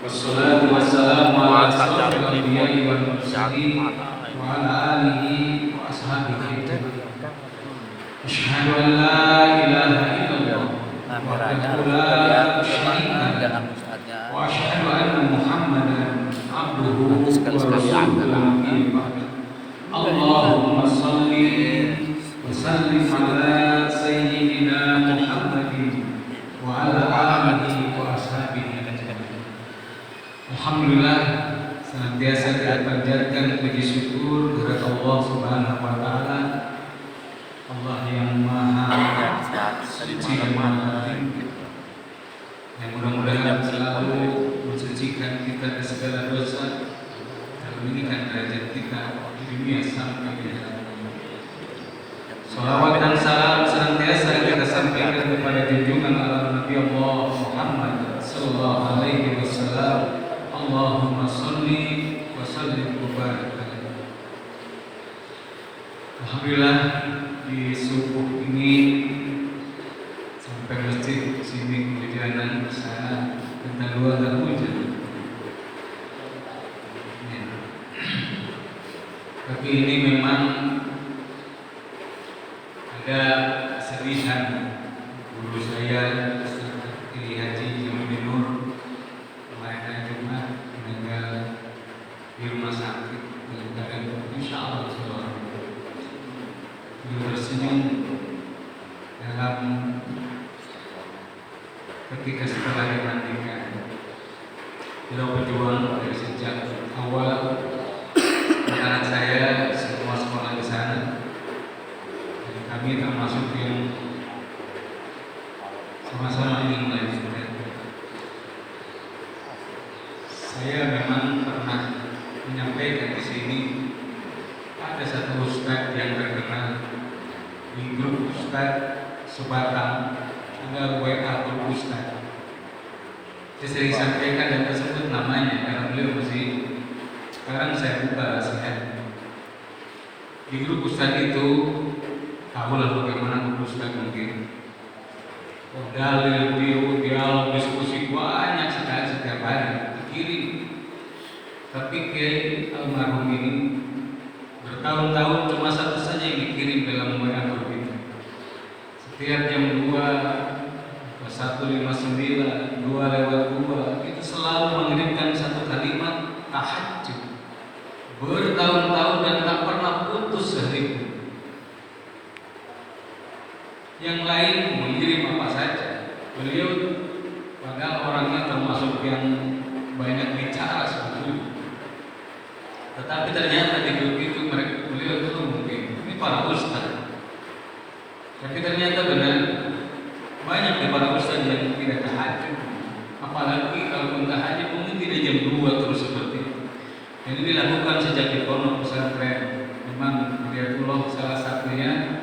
Wassalatu wassalamu ala asyrafil anbiya'i wal mursalin wa ala alihi wa ashabihi ajma'in. Asyhadu an la ilaha illallah wahdahu la syarika lahu wa asyhadu anna Muhammadan abduhu wa rasuluhu. Allahumma shalli wa sallim ala sayyidina Muhammadin wa ala alihi wa ashabihi ajma'in. Alhamdulillah, senantiasa kita panjatkan puji syukur kepada Allah Subhanahu wa taala, Allah yang Maha Suci dan Maha Tinggi, yang mudah-mudahan selalu mensucikan kita dari segala dosa dan meninggikan derajat kita di dunia sampai di akhirat. Salawat dan salam senantiasa kita sampaikan kepada junjungan Nabi Allah Muhammad sallallahu alaihi wasallam. Allahumma sholli wa sallim wa barik alaihi. Alhamdulillah, di subuh ini sampai masjid sini kehujanan sana, kita luar dan hujan. Ya. Tapi ini memang ada kesedihan. Guru saya Kiai Haji Jamil Nur kemarin Jumat meninggal di rumah sakit dalam keadaan insyaallah selamat. Beliau tersenyum dalam ketika setelah dimandikan. Beliau berjuang dari sejak awal. Anak saya semua sekolah di sana. Dan kami termasuk yang sama-sama ingin melanjutkan. Saya memang pernah menyampaikan di sini, ada satu ustadz yang terkenal di grup ustadz Subatang, ada WA grup ustadz. Saya sering sampaikan dan tersebut namanya karena beliau masih sekarang saya buka rahasia. Di grup ustadz itu, tahulah bagaimana grup ustadz mungkin. Dalil, dialog, diskusi banyak sekali setiap hari dikirim. Tapi Kiai almarhum ini bertahun-tahun cuma satu saja yang dikirim dalam WA grup itu. Setiap jam 2, 159, 2 lewat 2 itu selalu mengirimkan satu kalimat tahajud. Bertahun-tahun dan tak pernah putus sehari. Yang lain mengirim apa saja. Beliau padahal orangnya termasuk yang banyak bicara sebetulnya. Tetapi ternyata di grup itu beliau itu mungkin ini para ustaz. Tapi ternyata benar banyak dari para ustaz yang tidak tahajud. Apalagi kalau pun tahajud mungkin tidak jam 2 terus seperti itu. Dan ini dilakukan sejak di pondok pesantren. Memang Hidayatullah salah satunya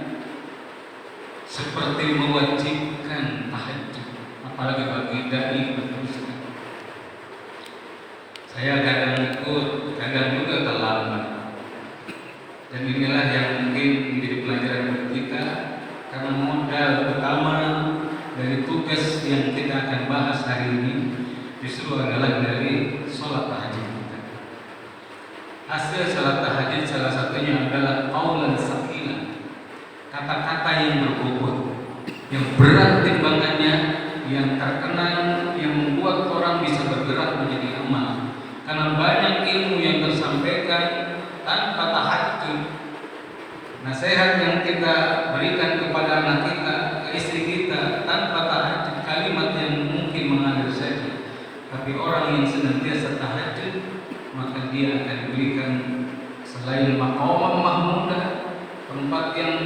seperti mewajibkan tahajud, apalagi bagi dai berdosa. Saya kadang ikut, kadang juga terlambat. Dan inilah yang mungkin menjadi pelajaran buat kita, karena modal utama dari tugas yang kita akan bahas hari ini justru adalah dari sholat tahajud kita. Hasil sholat tahajud salah satunya adalah qaulan saqilan, kata-kata yang berbobot, yang berat timbangannya, yang terkenal, yang membuat orang bisa bergerak menjadi amal. Karena banyak ilmu yang tersampaikan tanpa tahajud. Nasihat yang kita berikan kepada anak kita, ke istri kita tanpa tahajud, kalimat yang mungkin mengalir saja. Tapi orang yang senantiasa tahajud, maka dia akan diberikan selain maqam mahmudah, tempat yang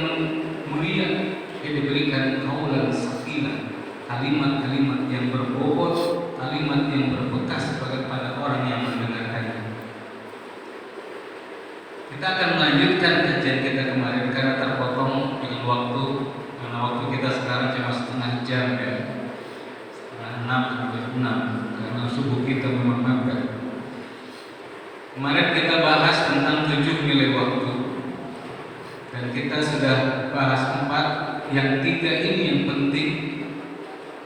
mulia, dia diberikan qaulan saqilan, kalimat-kalimat yang berbobot, kalimat yang berbekas pada orang yang mendengarkannya. Kita akan melanjutkan kajian kita kemarin karena terpotong dengan waktu, karena waktu kita sekarang cuma setengah jam ya, setengah 6 karena subuh kita memang mepet. Kemarin kita bahas tentang 7 nilai waktu. Dan kita sudah bahas 4, yang 3 ini yang penting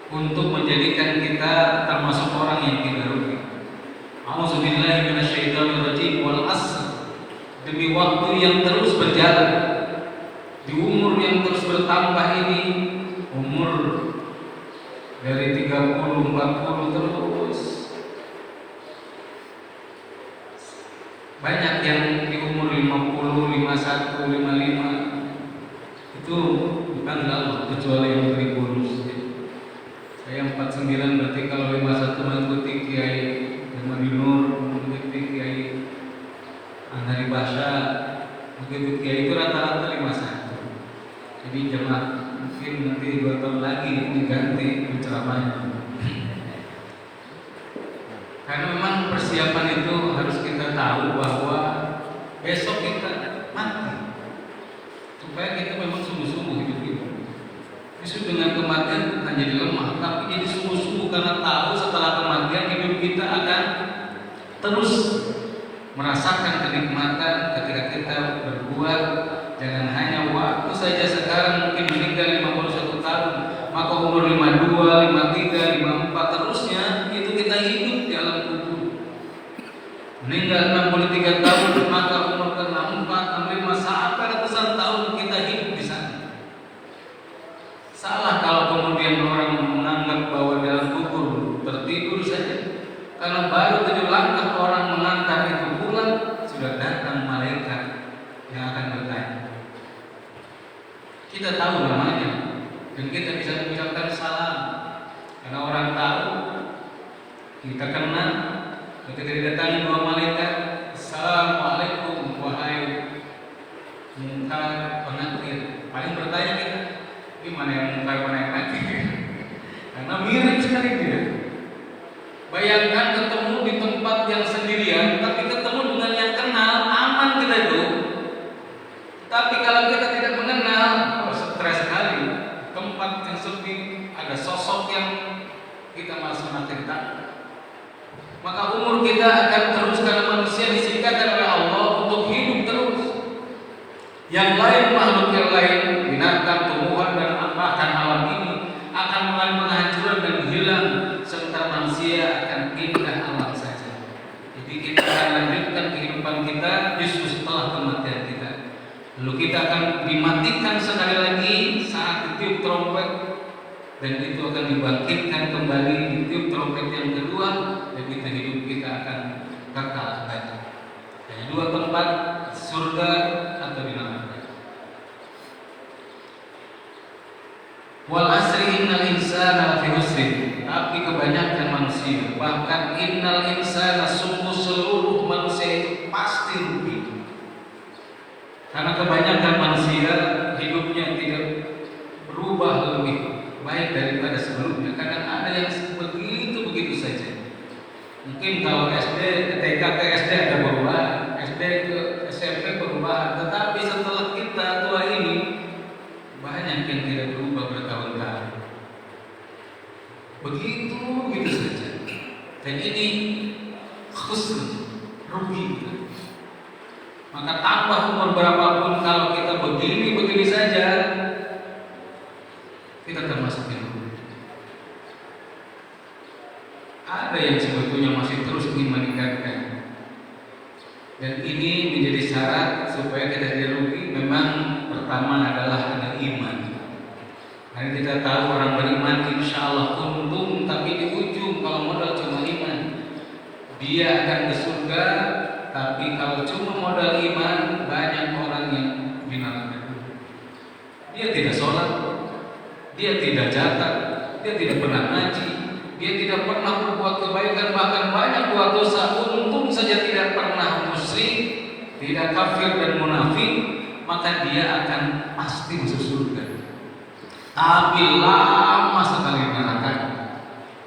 untuk menjadikan kita termasuk orang yang tidak rugi. A'udzubillahi minasyaitonirrajim. Wal 'asr, demi waktu yang terus berjalan, di umur yang terus bertambah ini, umur dari 30, 40 terus. Banyak yang di umur 50, 51, 55 itu bukan Allah kecuali yang beri bonus. Saya 49, berarti kalau 51 mengikuti Kiai Ahmad Nur, mengikuti Kiai Anari Basya, mengikuti Kiai itu rata-rata 51. Jadi jemaah mungkin nanti 2 tahun lagi diganti penceramahnya. Karena memang persiapan itu harus kita tahu bahwa besok kita mati, supaya kita memang sungguh-sungguh hidup kita. Justru dengan kematian bukan jadi lemah, tapi jadi sungguh-sungguh karena tahu setelah kematian hidup kita akan terus merasakan kenikmatan ketika kita berbuat. Jangan hanya waktu saja sekarang mungkin meninggal 51 tahun, maka umur 52, 53, 54 terusnya itu kita hidup di alam kubur. Meninggal 63 tahun, maka umur ke-64, 65 sampai ratusan tahun kita hidup di sana. Salah kalau kemudian orang menganggap bahwa dalam kubur tertidur saja. Karena baru 7 langkah orang mengantar itu pulang, sudah datang malaikat yang akan bertanya. Kita tahu namanya dan kita bisa mengucapkan salam karena orang tahu kita kenal. Ketika didatangi 2 malaikat, Assalamualaikum wahai mungkar penakir. Paling bertanya kita, gimana yang mungkar penakir? Karena mirip sekali dia. Bayangkan ketemu di tempat yang sendirian, tapi ketemu dengan yang kenal, aman kita itu. Tapi kalau kita tidak mengenal, stres sekali. Tempat yang sepi, ada sosok yang kita masih makin takut. Maka umur kita akan terus, karena manusia disingkatkan oleh Allah untuk hidup terus. Yang lain, makhluk yang lain, binatang, tumbuhan dan bahkan alam ini akan mengalami penghancuran dan hilang, sementara manusia akan pindah alam saja. Jadi kita akan lanjutkan kehidupan kita justru setelah kematian kita. Lalu kita akan dimatikan sekali lagi saat ditiup trompet, dan itu akan dibangkitkan kembali ditiup trompet yang kedua, dan kita hidup kita akan kekal saja. Hanya 2 tempat, surga atau di neraka. Wal 'asri innal insana lafi khusr. Tapi kebanyakan manusia, bahkan innal insana, sungguh seluruh manusia itu pasti rugi. Karena kebanyakan manusia hidupnya tidak berubah lebih baik daripada sebelumnya. Kadang ada yang begitu saja. Mungkin kalau SD, TK ke SD ada perubahan, SD ke SMP perubahan. Tetapi setelah kita tua ini, banyak yang tidak berubah bertahun-tahun. Begitu saja. Dan ini khusr, rugi. Maka tambah umur berapapun, kalau kita begini saja, kita termasuk yang rugi. Ada yang sebetulnya masih terus ingin meningkatkan, dan ini menjadi syarat supaya kita tidak rugi. Memang pertama adalah ada iman. Karena kita tahu orang beriman insya Allah untung, tapi di ujung kalau modal cuma iman, dia akan ke surga. Tapi kalau cuma modal iman, banyak orang yang binarkan. Dia tidak sholat, dia tidak zakat, dia tidak pernah ngaji, dia tidak pernah berbuat kebaikan, bahkan banyak buat dosa. Untung saja tidak pernah musyrik, tidak kafir dan munafik, maka dia akan pasti masuk surga. Tapi lama sekali neraka.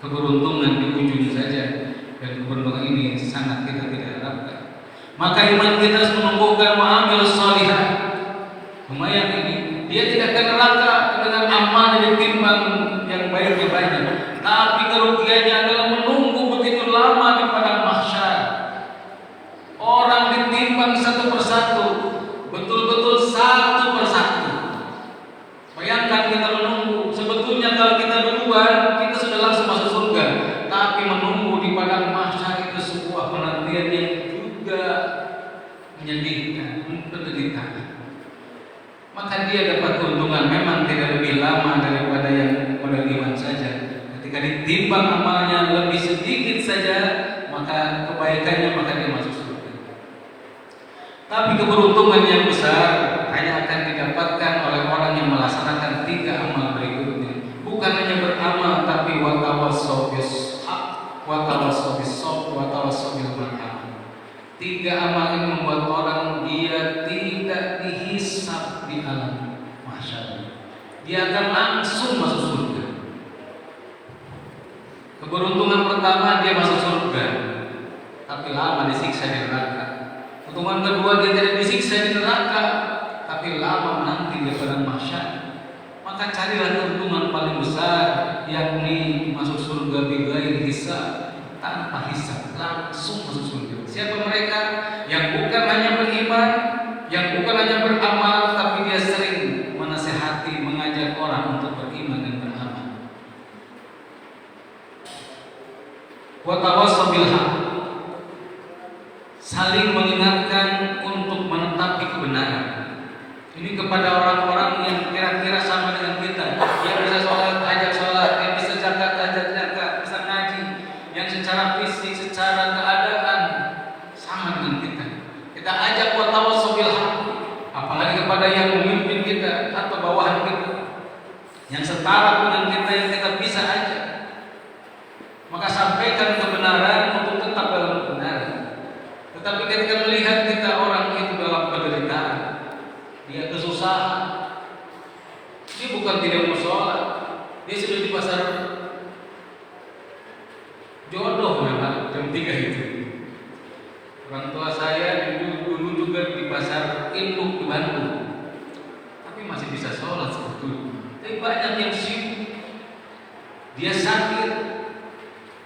Keberuntungan di ujung saja, dan keberuntungan ini sangat kita tidak harapkan. Maka iman kita harus menumbuhkan ma'amil sholihah. Lumayan ini, dia tidak akan neraka dengan amal yang ditimbang yang baiknya banyak. Tapi kerugiannya adalah menunggu begitu lama di padang mahsyar. Orang ditimbang satu persatu, betul-betul satu persatu. Bayangkan kita menunggu. Sebetulnya kalau kita duluan, kita sudah langsung masuk surga. Tapi menunggu di padang mahsyar itu sebuah menyedihkan, penderitaan. Maka dia dapat keuntungan memang tidak lebih lama daripada yang modal iman saja. Ketika ditimbang amalnya lebih sedikit saja, maka kebaikannya maka dia masuk surga. Tapi keberuntungan yang besar hanya akan didapatkan oleh orang yang melaksanakan 3 amal berikutnya. Bukan hanya beramal, tapi watawassaw bis haq, watawassaw bis sabr, watawassaw bil marhamah. 3 amal ini membuat orang dia tidak dihisab di alam mahsyar. Dia akan langsung masuk surga. Keberuntungan pertama dia masuk surga, tapi lama disiksa di neraka. Keuntungan kedua dia tidak disiksa di neraka, tapi lama menanti di padang mahsyar. Maka carilah keuntungan paling besar, yakni masuk surga bighairi hisab, tanpa hisab, langsung masuk surga. Siapa mereka? Yang bukan hanya beriman, yang bukan hanya beramal, tapi dia sering menasehati, mengajak orang untuk beriman dan beramal. Wa tawassaw bil haq, saling mengingatkan untuk menetapi kebenaran. Ini kepada orang-orang yang kira-kira sama dengan kita, yang bisa sholat, ajak sholat, yang bisa zakat, ajak zakat, bisa ngaji, yang secara fisik, secara keadaan sama dengan kita. Kita ajak wa tawassaw bil haq, apalagi kepada yang memimpin kita atau bawahan kita, yang setara dengan kita, yang kita bisa ajak. Maka sampaikan kebenaran untuk tetap dalam kebenaran. Tetapi ketika melihat kita orang itu dalam penderitaan, dia kesusahan, dia bukan tidak mau sholat, dia sudah di pasar jodoh memang jam 3 itu. Orang tua saya dulu juga di pasar induk di Bandung, tapi masih bisa sholat sebetulnya. Tapi banyak yang sibuk, dia sakit,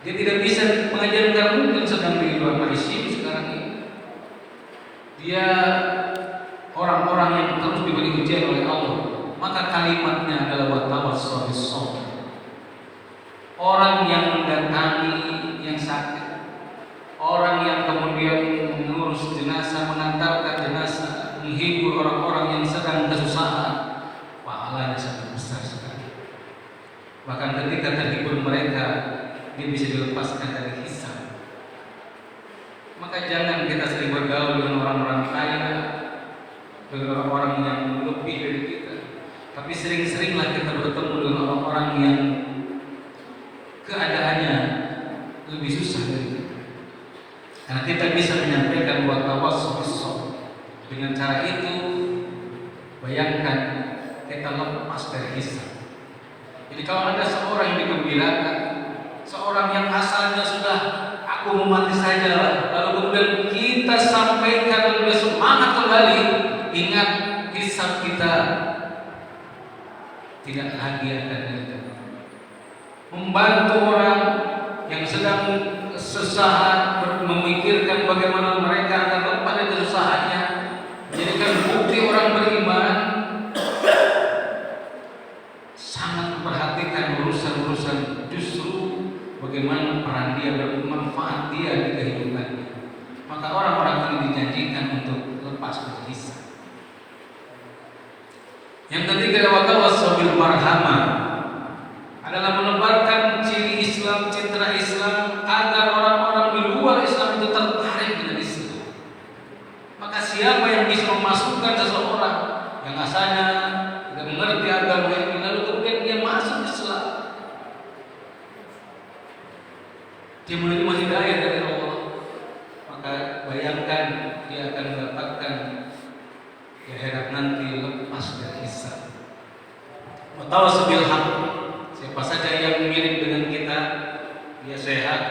dia tidak bisa mengajarkan, mungkin sedang di luar ICU sekarang ini. Dia orang-orang yang terus diberi ujian oleh Allah, maka kalimatnya adalah wa tawassaw bis sabr. Orang yang mendatangi yang sakit, orang yang kemudian mengurus jenazah, mengantarkan jenazah, menghibur orang-orang yang sedang kesusahan, pahalanya sangat besar sekali. Bahkan ketika terhibur mereka, dia bisa dilepaskan dari hisab. Maka jangan kita sering bergaul dengan orang-orang kaya, dengan orang-orang yang lebih dari kita, tapi sering-seringlah kita bertemu dengan orang-orang yang keadaannya lebih susah dari kita. Karena kita bisa menyampaikan wa tawassaw bis sabr. Dengan cara itu, bayangkan kita lepas dari hisab. Jadi kalau ada seorang yang digembirakan, seorang yang asalnya sudah aku mau mati saja lah, lalu kemudian kita sampaikan dan dia semangat kembali, ingat hisab kita tidak lagi akan datang. Membantu orang yang sedang kesusahan, memikirkan bagaimana mereka akan lepas dari kesusahannya, menjadikan bukti orang beriman, sangat memperhatikan urusan-urusan justru bagaimana peran dia, bermanfaat dia di kehidupannya. Maka orang-orang ini dijanjikan untuk lepas dari hisab. Yang ketiga, wa tawassaw bil marhamah, adalah menebarkan ciri Islam, citra Islam, agar orang-orang di luar Islam itu tertarik dengan Islam. Maka siapa yang bisa memasukkan seseorang yang asalnya tidak mengerti agama ini, lalu kemudian dia masuk Islam, dia menerima hidayah dari Allah, maka bayangkan dia akan mendapatkan di akhirat nanti lepas dari hisab. Wa tawassaw bil haq, siapa saja yang mirip dengan kita, dia sehat,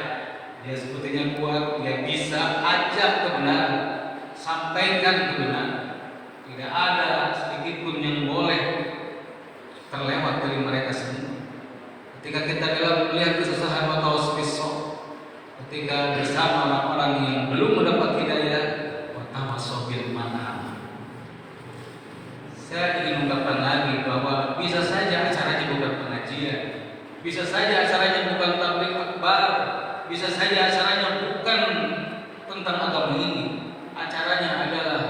dia sepertinya kuat, dia bisa ajak kebenaran, sampaikan kebenaran. Tidak ada sedikit pun yang boleh terlewat dari mereka semua. Ketika kita dalam melihat kesusahan wa tawassaw bis sabr, ketika bersama orang-orang yang belum mendapat hidayah, wa tawassaw bil marhamah. Saya ingin mengungkapkan lagi bahwa bisa saja acaranya bukan pengajian, bisa saja acaranya bukan tabligh akbar, bisa saja acaranya bukan tentang agama ini. Acaranya adalah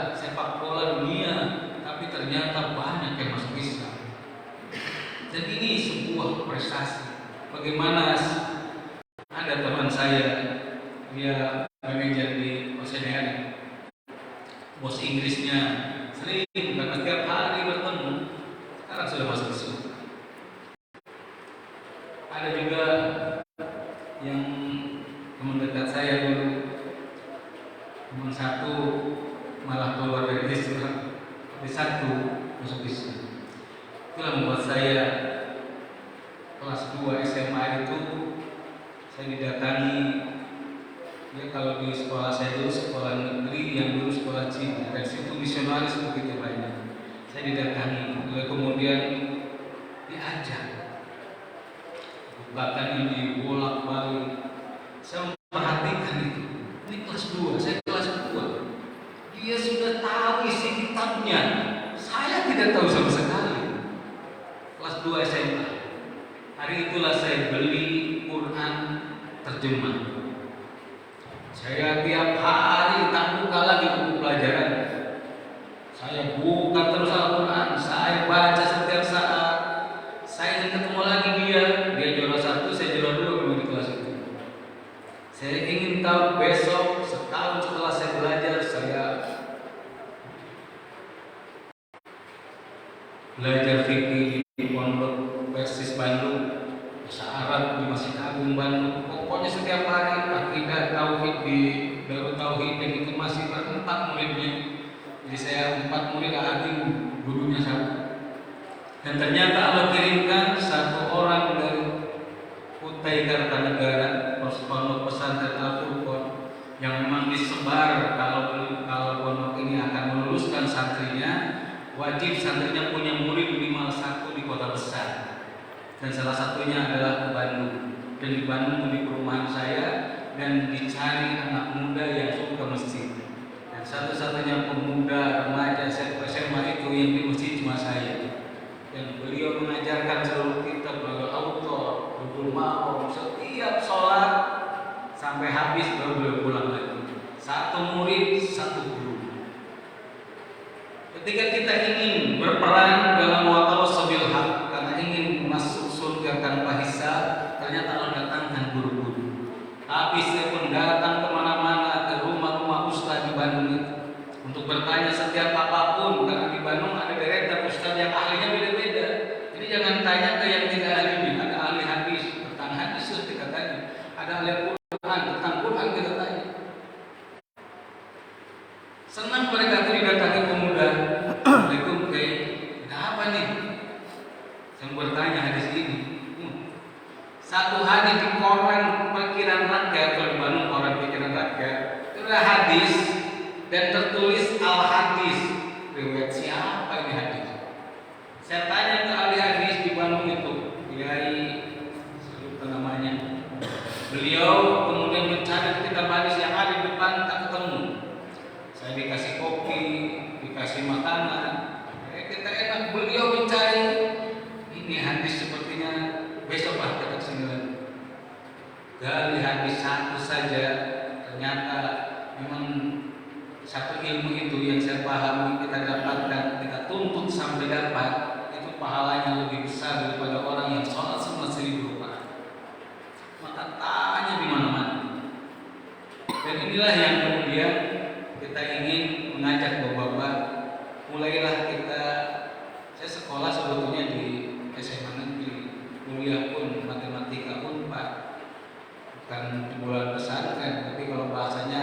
bagaimana ada teman saya, dia manajer di Oceania, bos Inggrisnya sering karena tiap hari bertemu, sekarang sudah masuk surga. Ada juga yang teman dekat saya dulu, teman satu malah keluar dari Islam, tapi satu masuk Islam. Itulah membuat saya kelas 2 SMA itu saya didatangi. Ya, kalau di sekolah saya dulu sekolah negeri, yang dulu sekolah Cina, dan situ misionaris begitu banyak. Saya didatangi, lalu kemudian diajak, bahkan ini bolak-balik. Saya memperhatikan itu. Ini kelas 2, saya kelas 2. Dia sudah tahu isi kitabnya. Saya tidak tahu sama sekali. Kelas 2 SMA. Hari itulah saya beli Quran terjemah. Saya tiap hari tak buka lagi buku pelajaran. Saya buka terus Al-Quran, saya baca setiap saat. Saya ingin ketemu lagi dia juara 1, saya juara 2 memang di kelas itu. Saya ingin tahu besok, setahun setelah saya belajar, saya belajar fikih di Pondok Persis Bandung, bahasa Arab di Masjid Agung Bandung. Pokoknya setiap hari akidah tauhid di Darut Tauhid, dan itu masih berempat muridnya. Jadi saya 4 murid, adik gurunya 1. Dan ternyata Allah kirimkan 1 orang dari Kutai Kartanegara, pondok pesantren Al-Furqan, yang memang disebar kalau pondok ini akan meluluskan santrinya, wajib santrinya punya murid minimal 1 di kota besar. Dan salah satunya adalah Bandung. Dan di Bandung di perumahan saya, dan dicari anak muda yang suka masjid. Dan satu-satunya pemuda remaja SMA itu yang di masjid cuma saya. Dan beliau mengajarkan seluruh kitab, beliau autor, Nurul Ma'om, setiap sholat sampai habis baru beliau pulang lagi. 1 murid, 1 guru. Ketika kita ingin berperan dalam watawassaw bil haq, karena ingin masuk surga tanpa hisab, ternyata Allah datangkan guru-guru. Tapi saya pun datang kemana-mana ke rumah-rumah ustaz di Bandung itu untuk bertanya setiap apapun, karena di Bandung ada deretan ustaz yang ahlinya beda-beda. Jadi jangan tanya ke yang tidak ahlinya. Ada ahli hadis, tentang hadis kita tanya. Ada ahli Quran, tentang Quran kita tanya. Senang mereka tuh didatangi pemuda. Assalamualaikum, ada apa nih? Saya bertanya hadis ini. 1 hadis di koran pikiran rakyat, kalau di Bandung koran pikiran rakyat, itu ada hadis dan tertulis al-hadis. Riwayat siapa ini hadis? Saya tanya ke ahli hadis di Bandung itu, Kiai, saya lupa namanya. Beliau kemudian mencari kitab hadis yang ada di depan, tak ketemu. Saya dikasih kopi, dikasih makanan, kita enak. Beliau mencari, ini hadis sepertinya besok lah kita kesini lagi. Gali hadis 1 saja, ternyata memang 1 ilmu itu yang saya pahami, kita dapatkan, kita tuntut sampai dapat, itu pahalanya lebih besar daripada orang yang sholat semua 1000 rakaat. Maka tanya di mana-mana. Dan inilah yang kemudian kita ingin mengajak bapak-bapak, mulailah kita. Saya sekolah sebetulnya di SMA negeri, kuliah pun matematika pun bukan di bulan pesantren, tapi kalau bahasanya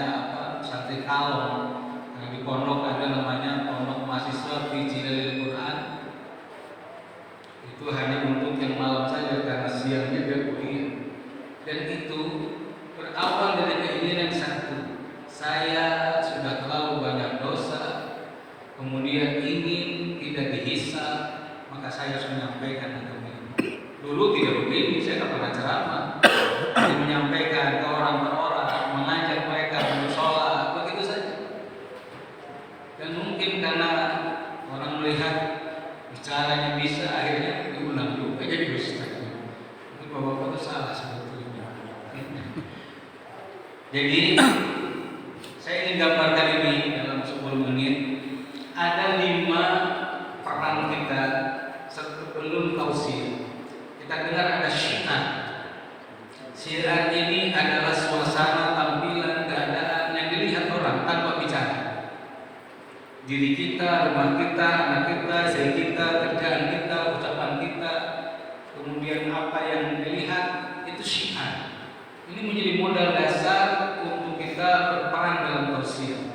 santri kalong. Nah, di pondok ada namanya pondok mahasiswa fi Jidalil Quran. Itu hanya untuk yang malam saja, karena siangnya dia kuliah. Dan itu berawal dari keinginan satu, saya sudah terlalu banyak dosa, kemudian ingin tidak dihisab, maka saya harus menyampaikan agama ini. Dulu tidak begini, saya tidak pernah ceramah, saya menyampaikan ke orang per orang, mengajak mereka untuk sholat, begitu saja. Dan mungkin karena orang melihat bicaranya bisa, akhirnya diulang juga jadi ustaz. Itu bapak-bapak itu salah sebetulnya. Jadi saya ingin gambarkan ini dalam 10 menit. Ada 5 peran kita sebelum tausiah. Kita dengar ada syiar. Syiar ini adalah suasana, tampilan, keadaan yang dilihat orang tanpa bicara. Diri kita, rumah kita, anak kita, istri kita, kerjaan kita, ucapan kita, kemudian apa yang dilihat, itu syiar. Ini menjadi modal dasar untuk kita berperan dalam tausiah.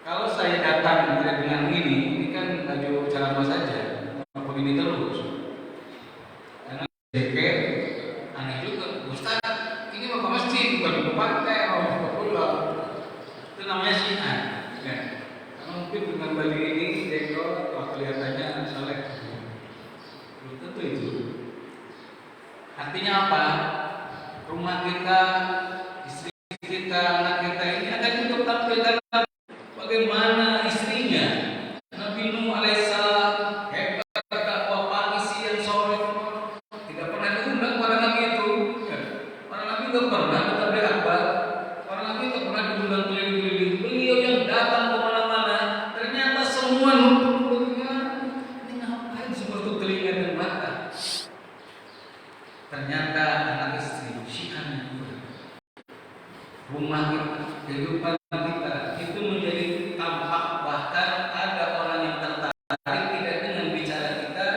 Kalau saya datang dengan ini kan baju ceramah saja, begini terus. Karena deket, aneh juga, Ustaz, ini mau ke masjid, bukan ke pantai, mau ke pulau. Itu namanya syiar. Ya. Karena mungkin dengan baju ini, dekor, kelihatannya soleh. Belum tentu itu. Artinya apa? Rumah kita, istri kita, anak kita ini akan juga tampil dalam bagaimana istrinya. Nabi Nuh alaihissalam hebat dakwah pagi siang sore, tidak pernah diundang para nabi itu. Para nabi tidak pernah bertablik akbar, para nabi tidak pernah diundang keliling-keliling. Beliau yang datang kemana-mana, ternyata semua ini ngapain semua itu telinga dan mata. Ternyata anak istri syiarnya rumah kita, kehidupan kita itu menjadi tampak, bahkan ada orang yang tertarik tidak dengan bicara kita,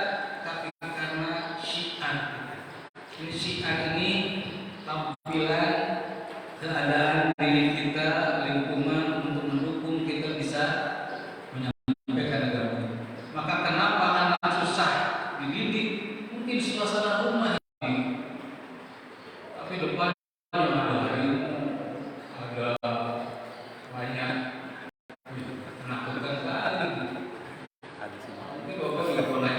tapi karena syiar kita. Ini syiar ini tampilan keadaan diri kita, lingkungan untuk mendukung kita bisa menyampaikan agama. Maka kenapa anak susah dididik? Mungkin suasana rumah ini, tapi depan ada banyak menakutkan sekali. Ini bapak tidak boleh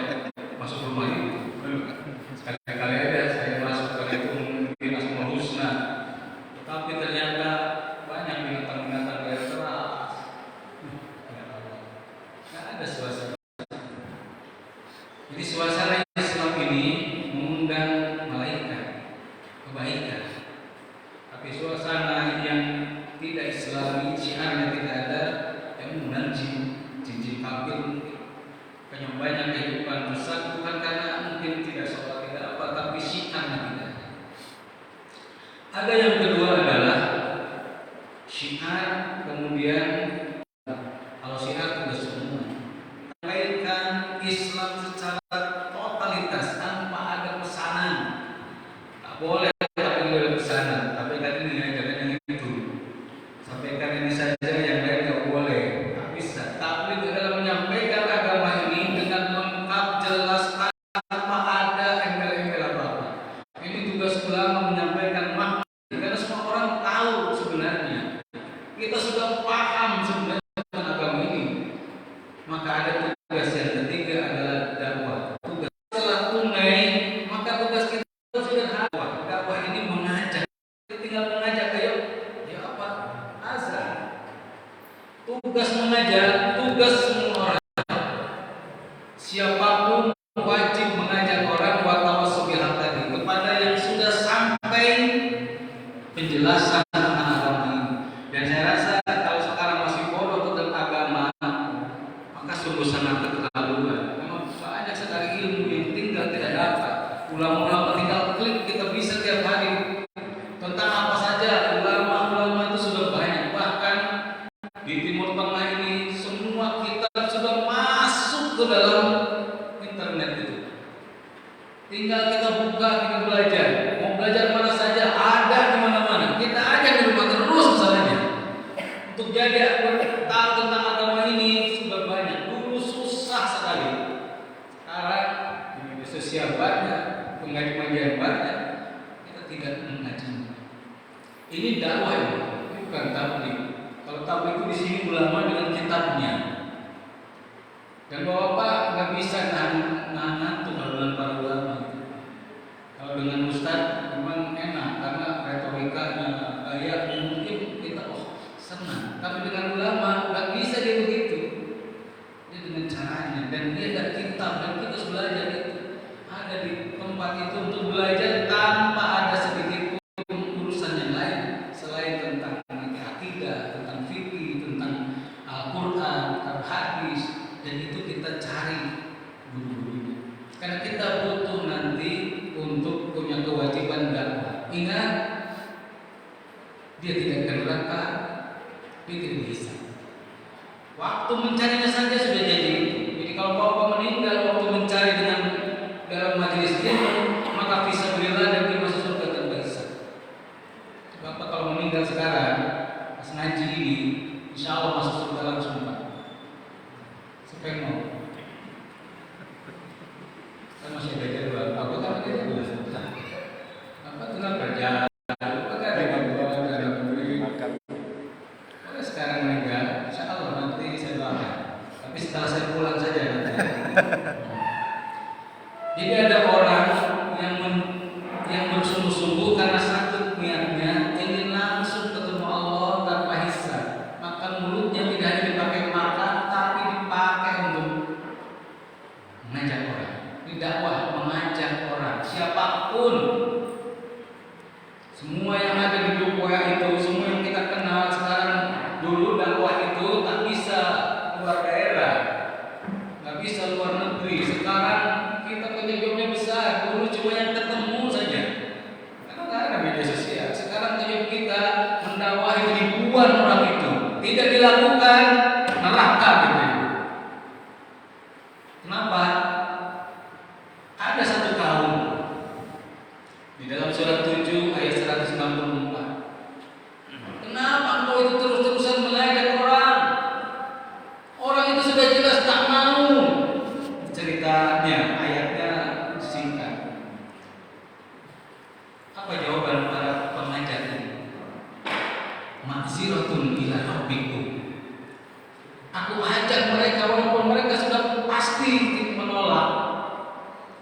masuk rumah ini. Sekali-kali aja saya masuk ke itu mungkin Asmaul Husna, tetapi ternyata banyak binatang-binatang yang keras. Tidak ada suasana. Jadi suasana Islam ini mengundang malaikat kebaikan. Tapi suasana yang tidak Islami, syiarnya tidak ada, yang mengundang jin kafir, penyembahnya kehidupan rusak, bukan karena mungkin tidak sholat tidak apa, tapi syiarnya tidak ada. Ada yang kedua adalah syiar, kemudian kalau syiar sudah semua sampaikan Islam secara totalitas tanpa ada pesanan. Tak boleh tapi ada pesanan. Sampaikan ini jangan yang itu. Sampaikan ini saja, yang lain tak boleh. Tak bisa. Tapi dalam menyampaikan agama ini dengan lengkap, jelas, tanpa ada embel-embel apa-apa. Ini tugas ulama, menyampaikan makna. Karena semua orang tahu sebenarnya. Kita sudah paham sebenarnya agama ini. Maka ada tugas yang ketiga adalah dakwah. Tugas setelah tunai, maka tugas kita sudah dakwah. Dakwah ini mengajak. Kita tinggal mengajak, ayo, ya apa? Azan. Tugas mengajak, tugas semua orang. Siapapun wajib mengajak orang watawasau bil haq tadi, kepada yang sudah sampai penjelasan tentang agama ini. Dan saya rasa kalau sekarang masih bodoh tentang agama, maka sungguh sangat keterlaluan. Memang banyak sekali ilmu yang tinggal tidak dapat. Ulama-ulama tinggal klik, kita bisa tiap hari. Tentang apa saja, ulama-ulama itu sudah banyak. Bahkan di Timur Tengah ini semua kitab sudah masuk ke dalam internet itu. Tinggal kita buka, kita belajar. Mau belajar mana saja, ada di mana-mana. Kita aja di rumah terus misalnya. Untuk jadi tahu tentang agama ini sudah banyak. Dulu susah sekali. Sekarang di media sosial banyak, pengajian banyak. Kita tidak mengaji. Ini dakwah ini bukan tabligh. Kalau tabligh itu di sini ulama dengan kitabnya. Dan bapak nggak bisa nahan tuh kalau dengan para ulama. Kalau dengan ustaz memang enak karena retorikanya, ayatnya mungkin kita senang. Tapi dengan ulama nggak bisa dia begitu. Dia dengan caranya, dan dia ada kitab, dan kita harus belajar itu. Ada di tempat itu untuk belajar tanpa ada sedikit pun urusan yang lain selain tentang akidah, tentang fikih, tentang Al-Quran, tentang hadis, dan itu kita cari guru-gurunya. Karena kita butuh nanti untuk punya ingat dia tidak ke neraka, dia tidak dihisab. Waktu mencarinya saja sudah jadi. Jadi kalau bapak meninggal waktu mencari dengan dalam majelis ilmu, maka bisa berilah dan dia masuk surga tanpa hisab. Bapak kalau meninggal sekarang pas ngaji ini, insya Allah masuk surga langsung Pak. Siapa yang mau? Kan masih belajar Bapak, aku kan belajar dulu. Bapak tinggal kerja. Sekarang meninggal, insya Allah nanti saya doakan. Tapi setelah saya pulang saja nanti. Jadi ada orang yang bersungguh-sungguh karena sakit niatnya ingin langsung ketemu Allah tanpa hisab. Maka mulutnya tidak hanya dipakai mata, tapi dipakai untuk mengajak orang. Dakwah mengajak orang, siapapun. Semua yang ada di grup WA itu, semua yang kita kenal sekarang. Dulu dakwah itu tak bisa luar daerah, nggak bisa luar negeri. Sekarang kita punya jobnya besar. Dulu cuma yang ketemu saja, karena nggak ada media sosial. Sekarang job kita mendakwahi ribuan orang itu tidak dilakukan, neraka gitu. Kenapa? Ada satu kaum di dalam surat 7 ayat 194. Kenapa engkau itu terus-terusan mengajak orang? Orang itu sudah jelas tak mau. Ceritanya, ayatnya singkat. Apa jawaban para pengajak ini? Maghziratun ila rabbikum. Aku ajak mereka walaupun mereka sudah pasti menolak,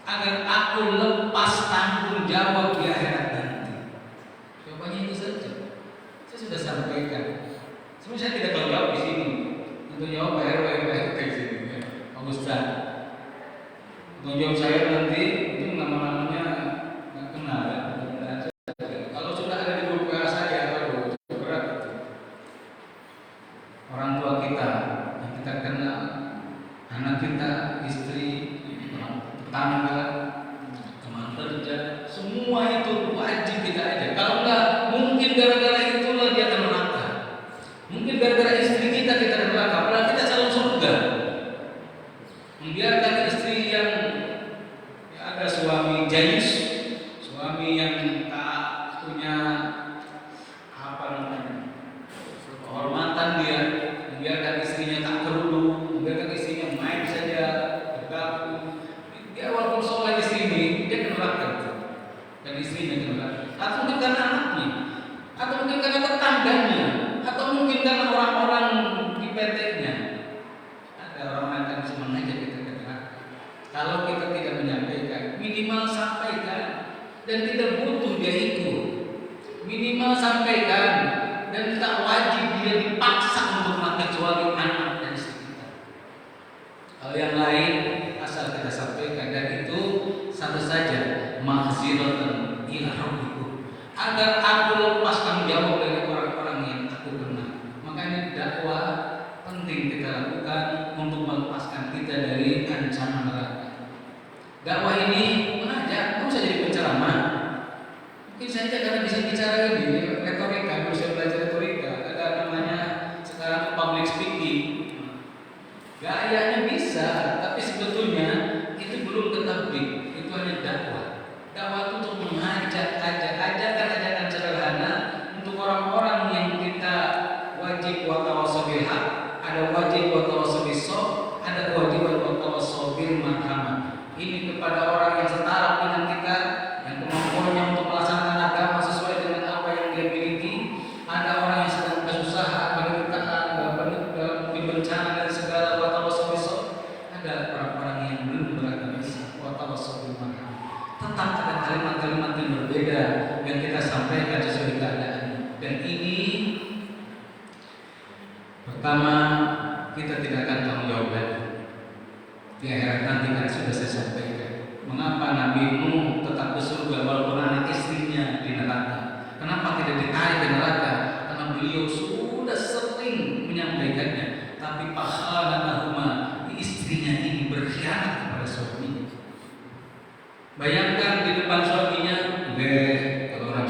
agar aku lepas tanggung jawab di akhirat nanti. Jawabannya itu saja. Saya sudah sampaikan. Sebenarnya saya tidak tahu jawab di sini. Untuk jawab Pak RW di sini, ya. Pak Ustaz. Untuk jawab saya nanti itu nama-namanya nggak kenal ya. Kalau sudah ada di grup WA saya, aduh berat itu. Orang tua kita yang kita kenal, anak kita, istri, tetangga, teman kerja, semua itu wajib kita ajak. Kalau enggak, mungkin gara-gara itulah dia akan neraka. Mungkin gara-gara istri kita neraka, padahal kita calon surga. Membiarkan istri yang ada suami jayus, suami yang tak punya kehormatan dia, membiarkan istrinya tak kerudung, membiarkan istrinya main saja, bergabung. Dia walaupun soleh di sini, dia neraka dan istrinya neraka. Atau mungkin karena anaknya, atau mungkin karena tetangganya, atau mungkin karena orang-orang di PT-nya. Ada orang yang akan bisa mengajak kita ke neraka. Kalau kita tidak menyampaikan, minimal sampaikan dan tidak butuh dia ikut. Minimal sampaikan dan tak wajib dia dipaksa untuk mati kecuali anak dan istri kita. Kalau yang lain asal kita sampaikan, dan itu satu saja, maghziratan ila rabbikum, agar aku lepas tanggung jawab dari orang-orang yang aku kenal. Makanya dakwah penting kita lakukan untuk melepaskan kita dari ancaman neraka. Dakwah ini mengajak, kamu bisa jadi penceramah. Mungkin saja karena bisa bicara ini retorika, dulu saya belajar retorika, ada namanya sekarang public speaking. Gayanya bisa, tapi sebetulnya itu belum ketablik, itu hanya dakwah. Dakwah itu untuk mengajak, ajakan sederhana untuk orang-orang yang kita wajib wa tawassaw bil haq, ada wajib wa tawassaw bis sabr, ada wajib wa tawassaw bil marhamah. Ini kepada orang yang setara dengan kita, yang kemampuannya untuk melaksanakan agama sesuai dengan apa yang dia miliki. Ada orang yang sedang kesusahan, penderitaan, dalam bencana dan segala wa tawassaw bis sabr. Ada orang-orang yang belum beragama Islam, wa tawassaw bil marhamah. Tetap ada kalimat-kalimat yang berbeda yang kita sampaikan sesuai keadaan. Dan ini pertama, kita tidak akan tanggung jawab lagi di akhirat nanti, kan sudah saya sampaikan. Mengapa Nabi Nuh tetap ke surga walaupun anak istrinya di neraka? Kenapa tidak ditarik ke neraka? Karena beliau sudah sering menyampaikannya. Tapi pahala istrinya ini berkhianat kepada suaminya. Bayangkan di depan suaminya, kalau orang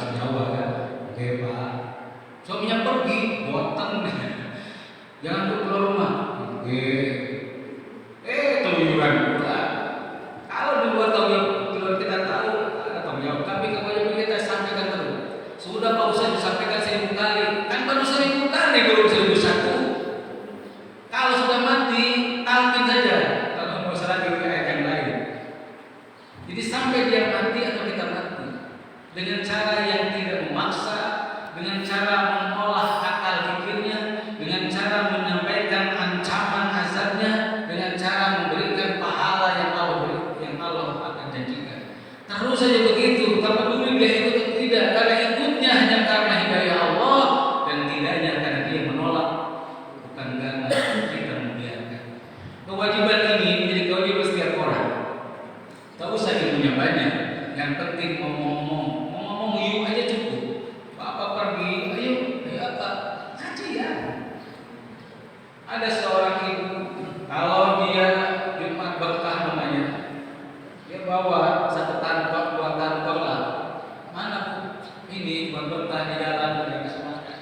ini berbentah di jalan mereka semangat.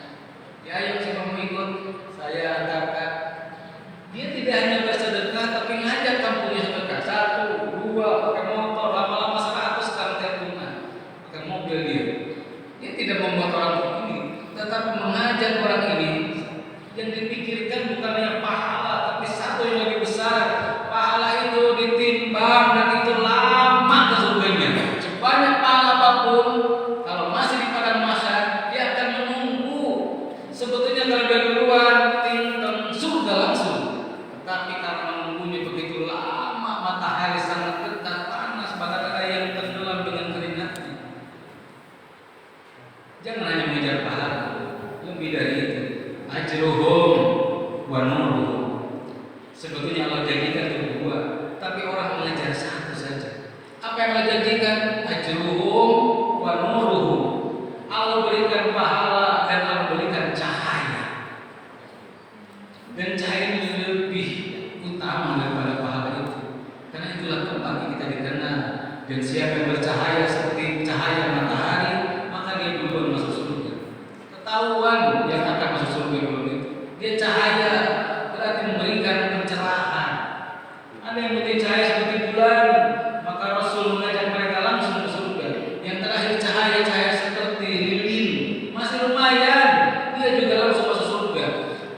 Ya ayo siapa mau ikut, saya antarkan. Dia tidak hanya bersedekah tapi ngajak kampungnya sedekah. 1, 2, pakai motor, lama-lama 100 kali tiap bunga, pakai mobil dia. Dia tidak membuat orang ini, tetapi mengajak orang ini. Yang dipikirkan bukan hanya pahala, tapi satu yang lebih besar. Pahala itu ditimbang dan itu lama ke surganya. Sebanyak pahala apapun, kalau masih di padang mahsyar, dia akan menunggu. Sebetulnya kalau dia duluan, tinggal surga langsung. Tapi karena menunggunya begitu lama, matahari sangat dekat, panas, badan yang tenggelam dengan keringatnya. Jangan hanya mengejar pahala, lebih dari itu. Ajruhum wa nuruhum. Sebetulnya Allah jadikan itu 2, tapi orang mengejar 1 saja. Apa yang Allah jadikan? Ajruhum wa nuruhum. Allah berikan pahala dan Allah berikan cahaya. Dan cahaya ini lebih utama daripada pahala itu. Karena itulah tempat kita dikenal. Dan siapa yang bercahaya seperti cahaya matahari, maka dia duluan masuk surga. Ketahuan yang akan masuk surga dulu itu. Dia cahaya berarti memberikan pencerahan. Ada yang putih cahaya seperti bulan, maka Rasul mengajak mereka langsung ke surga. Yang terakhir cahaya seperti lilin, masih lumayan, dia juga langsung masuk surga.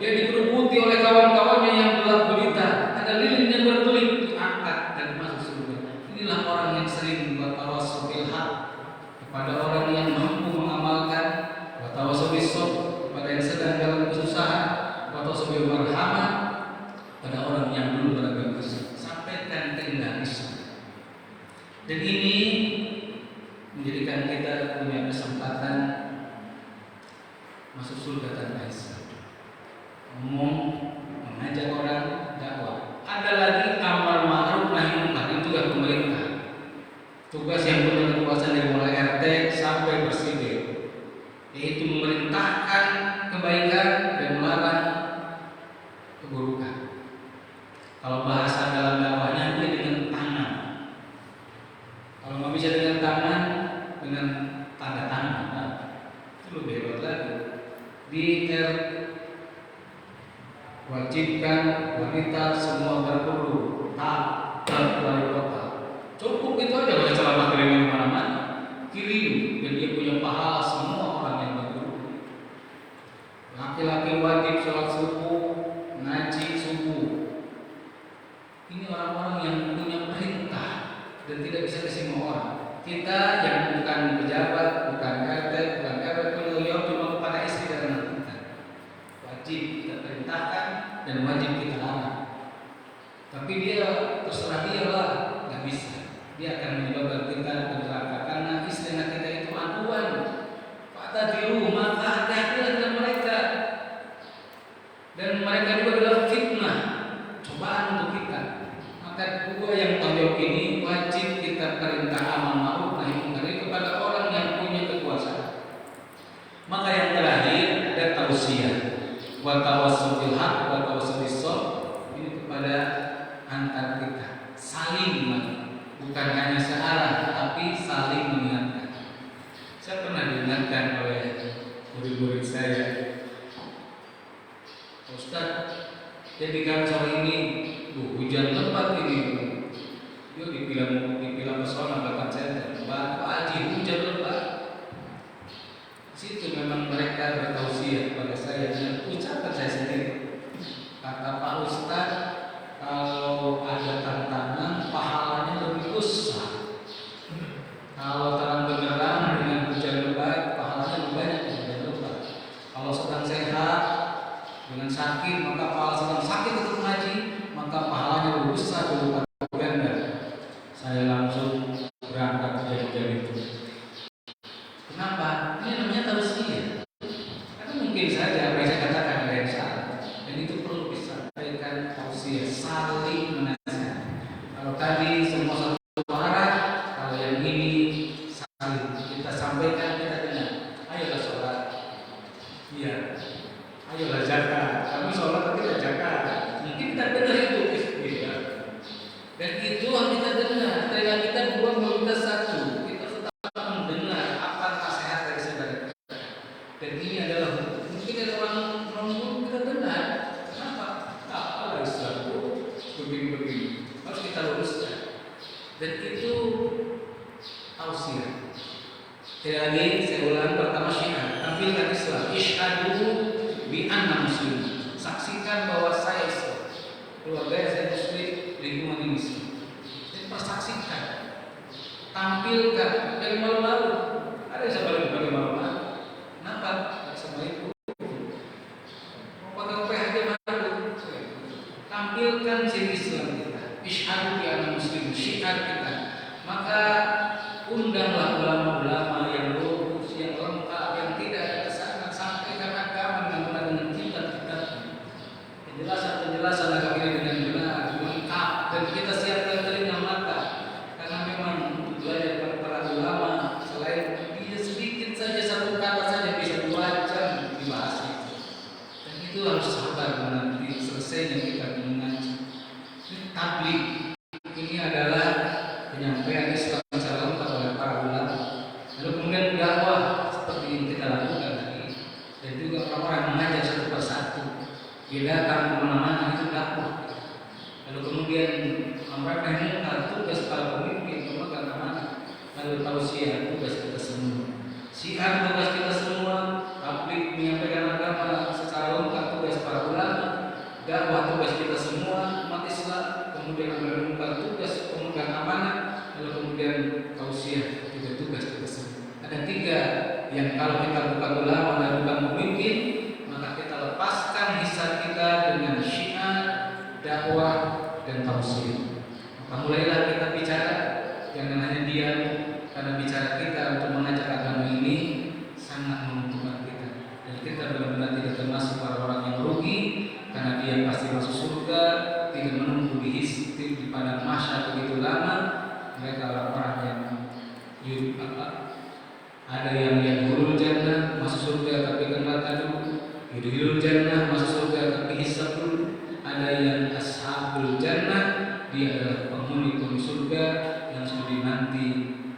Dia dikerubuti oleh kawan-kawannya yang gelap gulita. Ada lilin yang berkelip, diangkat dan masuk surga. Inilah orang yang sering bertawassul bil haq kepada orang yang mampu mengamalkan, bertawassul bis sabr kepada yang sedang dalam kesusahan, bertawassul bil marhamah pada orang yang belum beragama Islam. Sampaikan tenda Islam. Dan ini menjadikan kita punya kesempatan masuk surga tanpa hisab. Mengajak orang dakwah. Ada lagi amar ma'ruf nahi munkar, itu tugas pemerintah. Tugas yang punya kekuasaan dari mulai RT sampai presiden, yaitu memerintahkan kebaikan dan melarang keburukan. Kalau bahasa dalam dakwahnya dia dengan tangan. Kalau nggak bisa dengan tangan, dengan tanda tangan. Nah, itu lebih hebat lagi. Di wajibkan wanita semua berkerudung, tak keluar kota. Cukup itu aja baca ceramah keliling mana-mana, kirim dan dia punya pahala semua orang yang berkerudung. Laki-laki wajib sholat subuh, ngaji subuh. Ini orang-orang yang punya perintah dan tidak bisa kesemua orang. Kita yang bukan pejabat, bukan RT, bukan RW, beliau cuma kepada istri dan anak kita. Wajib kita perintahkan dan wajib kita larang. Tapi dia terserah dia lah, nggak bisa. Dia akan menyebabkan kita neraka karena istri anak kita itu aduan. Fa'tadiru, maka hati-hatilah dengan mereka. Dan mereka juga adalah fitnah, cobaan untuk kita. Maka 2 yang tanggung ini wajib kita perintah amal ma'ruf nahi munkar kepada orang yang punya kekuasaan. Maka yang terakhir ada tausiah. Wa tawassul bil haq wa tawassul bis sabr. Ini kepada antar kita saling bukan hanya searah tapi saling mengingatkan. Saya pernah diingatkan oleh murid-murid saya, Ustaz, jadikan sore ini hujan lebat ini. Dia dibilang pesona bahkan saya Pak Haji hujan lebat. Situ memang mereka bertausiah kepada saya dan ucapan saya sendiri. Kata Pak Ustaz, kalau ada tantangan pahalanya lebih besar. Kalau terang benderang dengan hujan lebat pahalanya lebih banyak dari hujan lebat. Kalau sedang sehat dengan sakit maka pahala sedang sakit untuk ngaji maka pahalanya lebih besar daripada ganda. Saya langsung berangkat hujan-hujan itu. Kenapa? Ini namanya tausiah. Karena mungkin saja apa yang saya katakan ada yang salah dan itu perlu disampaikan tausiah, saling menasihati. Kalau tadi semua satu suara, kalau yang ini saling kita sampaikan, kita dengar. Ayolah sholat, iya. Ayolah zakat. Kamu sholat tapi tidak zakat. Mungkin kita dengar itu, gitu. Dan itu harus kita dengar. Telinga kita 2, mulut kita 1. Kita tetap mendengar apa nasihat dari saudara Isyhadu bi anna muslim. Saksikan bahwa saya Islam. Keluarga saya Muslim, lingkungan ini Muslim. Jadi persaksikan, tampilkan dari malu-malu. Ada yang sebalik bagi malu-malu. Kenapa? Sama ibu. Pakai PHD malu. Tampilkan ciri Islam kita. Isyhadu bi anna muslim, syiar kita. Maka undanglah ulama-ulama yang lurus, yang lengkap, yang tidak ada kesalahan, sampaikan agama dengan kitab-kitabnya. Penjelasan agama ini dengan benar, lengkap, dan kita siapkan telinga mata, karena memang belajar dari para ulama selain dia sedikit saja satu kata saja bisa 2 jam dibahas itu. Dan itu harus sabar nanti selesainya kita mengaji. Tabligh ini adalah penyampaian Islam secara lengkap oleh para ulama. Lalu kemudian dakwah seperti yang kita lakukan tadi, dan juga orang-orang mengajar satu persatu. Dia datang kemana-mana itu dakwah. Lalu kemudian mereka mengangkat tugas para pemimpin memegang amanah. Lalu tausiah tugas kita semua. Syiar tugas kita semua. Tabligh menyampaikan agama secara lengkap tugas para ulama. Dakwah tugas kita semua umat Islam. Kemudian menemukan tugas pemegang amanah, lalu kemudian tausiah juga tugas kita semua. Ada 3 yang kalau kita bukan ulama dan bukan pemimpin, maka kita lepaskan hisab kita dengan syiar, dakwah, dan tausiah. Maka mulailah kita bicara, jangan hanya diam, karena bicara kita untuk mengajak agama ini sangat menguntungkan kita. Dan kita benar-benar tidak termasuk orang-orang yang rugi, karena dia pasti masuk surga, tidak menunggu di padang mahsyar begitu lama. Mereka orang-orang yang ada yang yadkhulul jannah, masuk surga tapi kena tadu, yadkhulul jannah, masuk surga tapi hisab dulu. Ada yang ashabul jannah, dia adalah penghuni surga yang sudah dinanti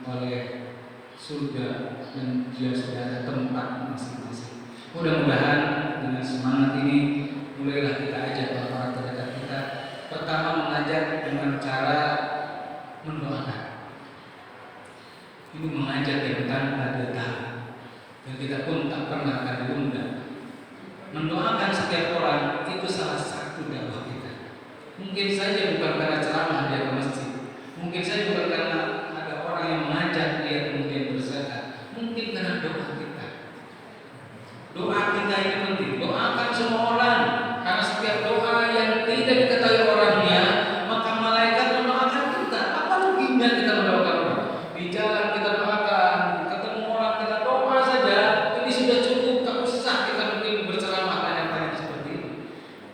oleh surga dan dia sudah ada tempat masing-masing. Mudah-mudahan dengan semangat ini mulailah kita ajak orang-orang terdekat kita. Pertama, mengajak dengan cara mendoakan. Ini mengajak yang tanpa datang, dan kita pun tak pernah akan diundang. Mendoakan setiap orang itu salah satu dakwah kita. Mungkin saja bukan karena ceramah dia ke masjid, mungkin saja bukan karena ada orang yang mengajak dia kemudian berzakat, mungkin karena doa kita. Doa kita ini penting. Doakan semua orang, karena setiap doa yang tidak diketahui orangnya, maka malaikat mendoakan kita. Apa ruginya kita mendoakan orang? Di jalan kita doakan, ketemu orang kita doa saja, ini sudah cukup. Tak usah kita mungkin berceramah tanya-tanya seperti ini.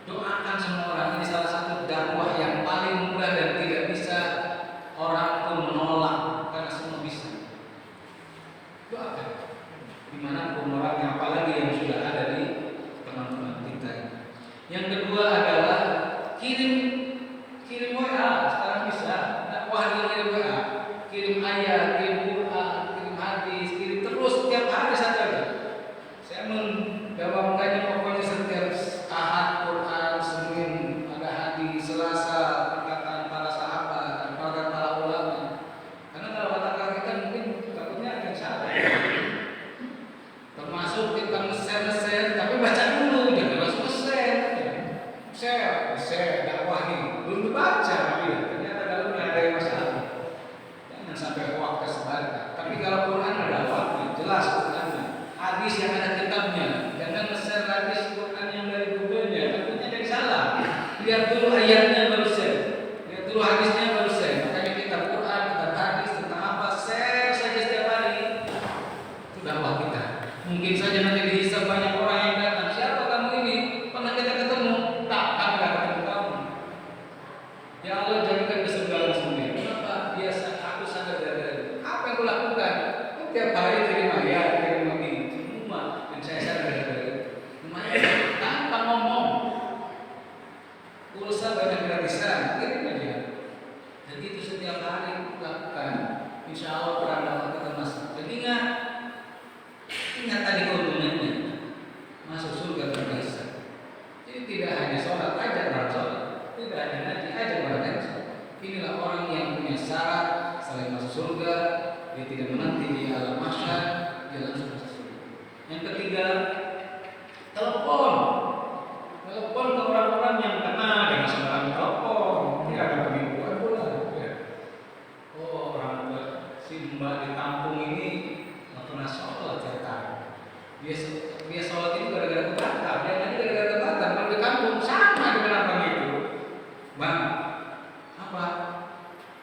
Doakan semua orang. Ini salah satu dakwah yang paling mudah dan tidak bisa orang pun menolak, karena semua bisa. Doakan dimanapun orangnya, apalagi yang sudah ada di teman-teman kita. Yang kedua adalah kirim WA. Sekarang bisa dakwah dengan kirim WA, kirim ayat, kirim Quran, kirim hadis, kirim terus setiap hari saja. Saya mendawamkannya pokoknya setiap Ahad Quran, Senin ada hadis, Selasa perkataan para sahabat, perkataan para ulama. Karena kalau kata kita mungkin takutnya ada yang salah. Termasuk kita nge-share, tapi baca dulu, jangan langsung share dakwah ini belum dibaca, ternyata dalamnya ada yang masalah. Jangan sampai hoak tersebarkan. Tapi kalau Quran ada dakwahnya, jelas Qurannya, hadis yang ada kitabnya. Jangan nge-share hadis Quran yang dari Google-nya, takutnya jadi salah. Lihat dulu ayatnya baru share, lihat dulu hadisnya baru share. Makanya kitab Quran, kitab hadis tentang apa, share saja setiap hari. Itu dakwah kita. Mungkin saja nanti dihisab banyak orang yang datang. Siapa kamu ini? Pernah kita ketemu? Tak, kami gak ketemu kamu. Ya Allah, jadikan ke surga sendiri. Kenapa? Biasa aku sadar dari apa yang kulakukan. Tiap hari kirim ayat, kirim lagi semua, dan saya sadar dari lumayan tanpa ngomong. Pulsa banyak gratisan, kirim aja. Dan itu setiap hari lakukan. Insya Allah peradaban kita masuk. Dan ingat tadi keuntungannya, masuk surga terbiasa. Jadi tidak hanya sholat, ajak orang sholat, tidak hanya ngaji, ajak orang ngaji. Inilah orang yang punya syarat selain masuk surga, dia tidak menanti di alam mahsyar, dia langsung masuk surga. Yang ketiga, Dia dia sholat itu gara-gara kebatal, dia ngaji gara-gara kebatal. Kalau di kampung sama dengan abang itu, bang, apa?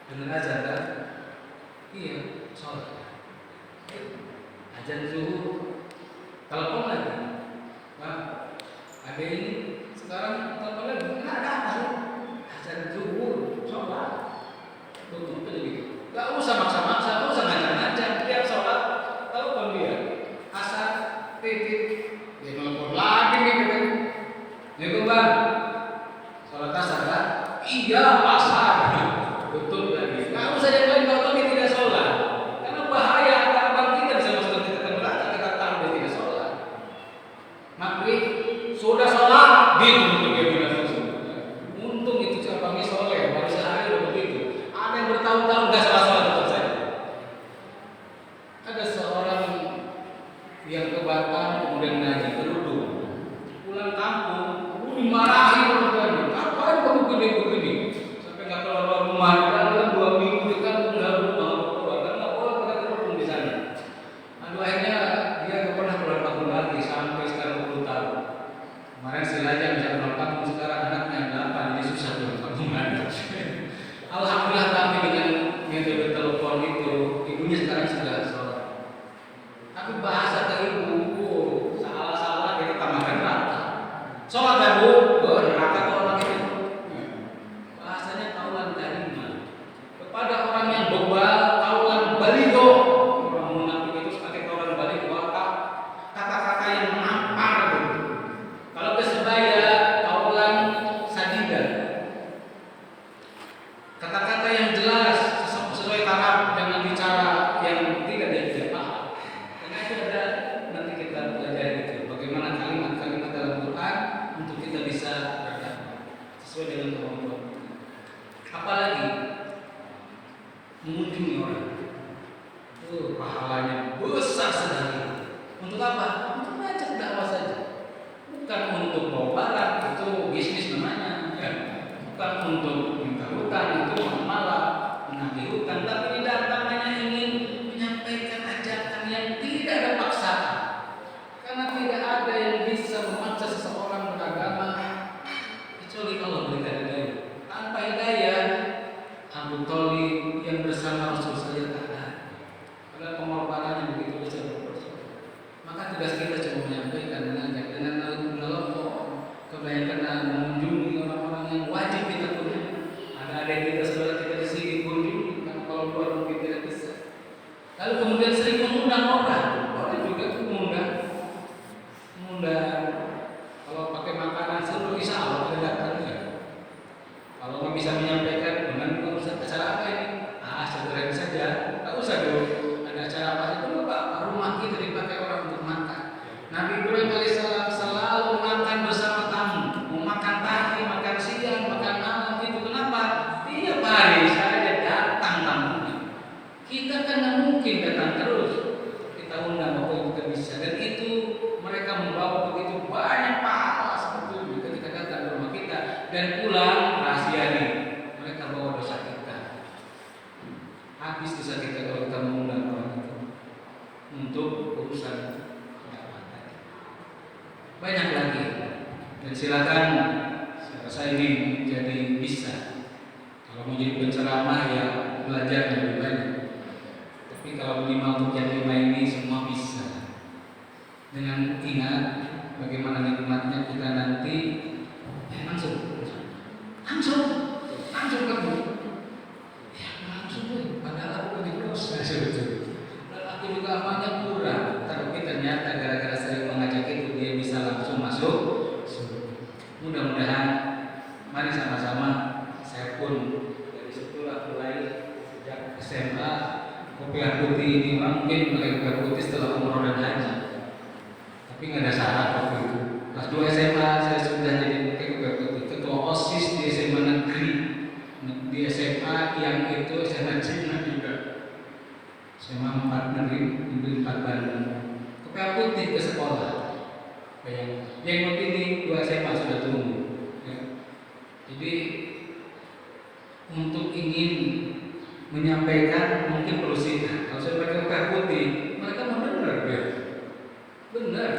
Dengan azan kan? Iya, sholat. Azan zuhur, telepon lagi, bang. Ada ini sekarang telepon lagi, nggak ada apa? Azan zuhur, sholat. Tutup aja gitu. Gak usah maksa-maksa, gak usah ngajak-ngajak. Tiap sholat, telepon dia. Asar, titik. Dia telepon lagi nih gitu. Assalamualaikum bang. Sholat asar kan? Iya asar. Tutup lagi. Gak usah yang lain kalau dia tidak sholat. Karena bahaya abang kita bisa masuk ke tempat neraka kita tahu dia tidak sholat. Maghrib sudah sholat, bingung dia bilang langsung. Untung itu abangnya soleh, baru sehari udah begitu. Ada yang bertahun-tahun nggak salah-salah tetap saja. Ada seorang yang ke Batam kemudian ngaji kerudung, pulang kampung, dimarahi orang-orang. Ngapain kamu begini? Sampai nggak keluar rumah, dalam 2 minggu di kampung nggak rumah keluar, nggak boleh pakai kerudung di sana. Lalu akhirnya dia nggak pernah keluar kampung lagi sampai sekarang 20 tahun. Kemarin si Raja bisa keluar kampung, sekarang anaknya 8, jadi susah keluar kampung lagi. Alhamdulillah kami dengan metode telepon itu, ibunya sekarang sudah sholat. Tapi bahasa ke ibu, salah-salah kita tambahkan neraka. Sholat ya bu, neraka ke orang itu. Bahasanya kaulan karimah. Kepada orang yang bebal, kaulan baligo. Orang munafik itu pakai kaulan baligo, kata-kata yang menampar. Kalau ke sebaya, kaulan sadidan. Kata-kata yang jelas sesuai taraf, jangan bicara yang tidak dia paham. Karena itu ada nanti kita belajar itu bagaimana kalimat-kalimat dalam Quran untuk kita bisa berdakwah sesuai dengan kemampuan kita. Apalagi mengunjungi orang, itu pahalanya besar sekali. Untuk apa? Untuk ngajak dakwah saja, bukan untuk bawa barang, itu bisnis namanya. Ya. Bukan untuk minta hutang, itu malah menagih hutang, tapi datang hanya ingin menyampaikan ajakan yang tidak ada paksaan. Karena tidak ada yang bisa memaksa seseorang beragama kecuali Allah berikan hidayah. Tanpa hidayah, Abu Thalib yang bersama Rasul saja tak ada. Padahal pengorbanannya begitu besar. Maka tugas kita cuma menyampaikan, mengajak dengan menelepon, kebanyakan mengunjungi orang-orang yang wajib kita kunjungi. Ada adik kita, saudara kita di sini kunjungi, karena kalau luar mungkin tidak bisa. Lalu kemudian sering mengundang orang juga tuh mengundang. Kalau pakai makanan seru bisa Allah datang ya. Kalau nggak bisa menyampaikan, dengan acara apa ini? Sederhana saja, tak usah dulu. Ada acara apa itu Bapak, rumah kita dipakai orang untuk makan. Nabi Ibrahim alaihissalam selalu makan bersama tamu, mau makan pagi, makan siang, makan malam itu kenapa? Tiap hari saja datang tamunya. Kita kan nggak mungkin datang terus. Kita undang apa yang kita bisa, dan itu mereka membawa begitu banyak pahala sebetulnya ketika datang ke rumah kita dan pulang rahasia nih. Mereka bawa dosa kita. Habis dosa kita kalau kita mengundang orang itu untuk urusan pendapatan. Banyak lagi. Dan silakan, saya rasa ini jadi bisa. Kalau mau jadi penceramah ya belajar lebih banyak. Tapi kalau minimal untuk yang 5 ini semua bisa. Dengan ingat bagaimana nikmatnya kita nanti langsung ketemu. Ya langsung padahal aku lagi dosa sebetulnya. Dan aku juga amalnya kurang. Tapi ternyata gara-gara saya mengajak itu dia bisa langsung masuk. Mudah-mudahan mari sama-sama. Saya pun dari situlah mulai sejak SMA kopiah putih ini mungkin mulai kopiah putih setelah umroh dan haji. Tapi nggak ada syarat waktu itu. Kelas 2 SMA saya sudah jadi kopiah putih, ketua OSIS di SMA negeri, di SMA yang itu SMA Cina juga. SMA 4 negeri, negeri 4 Bandung. Kopiah putih ke sekolah. Yang ini 2 SMA sudah tunggu. Ya. Jadi untuk ingin menyampaikan mungkin perlu singkat. Kalau saya pakai kopiah putih, mereka mau dengar ya. Benar.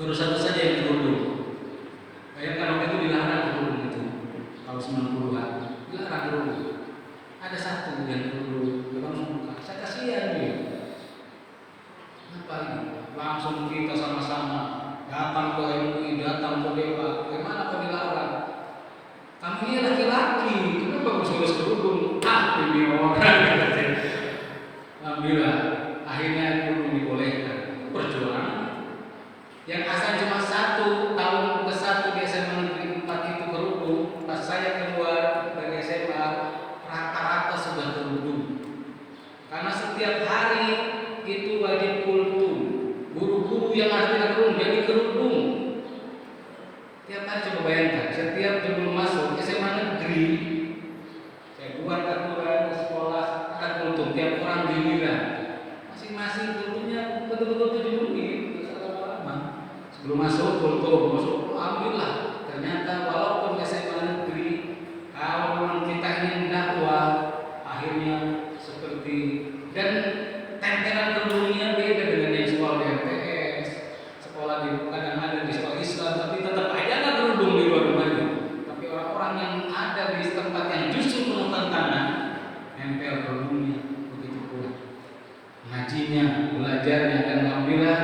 baru satu saja yang kerudung. Bayangkan waktu itu dilarang kerudung itu tahun 90-an, dilarang kerudung. Ada satu yang kerudung, memang muka. Saya kasihan dia. Apa ini? Langsung kita sama-sama datang ke MUI, datang ke Dewa. Bagaimana kok dilarang? Kami ini laki-laki, kenapa harus kerudung? Ini orang. Alhamdulillah, akhirnya kerudung dibolehkan. Perjuangan. Yang asal cuma 1 tahun ke-1 di SMA Negeri 4 itu kerudung. Pas saya keluar dari SMA, rata-rata sudah kerudung. Karena setiap hari itu wajib kultum. Guru-guru yang tidak kerudung jadi kerudung. Tiap hari coba bayangkan, setiap sebelum masuk SMA Negeri, saya buat aturan sekolah akan kultum. Tiap orang giliran, masing-masing kultumnya betul-betul 7 menit. Sebelum masuk kultum, masuk alhamdulillah. Ternyata walaupun SMA Negeri, kalau memang kita ingin dakwah, akhirnya seperti dan tempelan kerudungnya beda dengan yang sekolah di MTS, sekolah di kadang ada di sekolah Islam, tapi tetap aja nggak kerudung di luar rumahnya. Tapi orang-orang yang ada di tempat yang justru penuh tantangan, nempel kerudungnya begitu pula. Ngajinya, belajarnya, dan alhamdulillah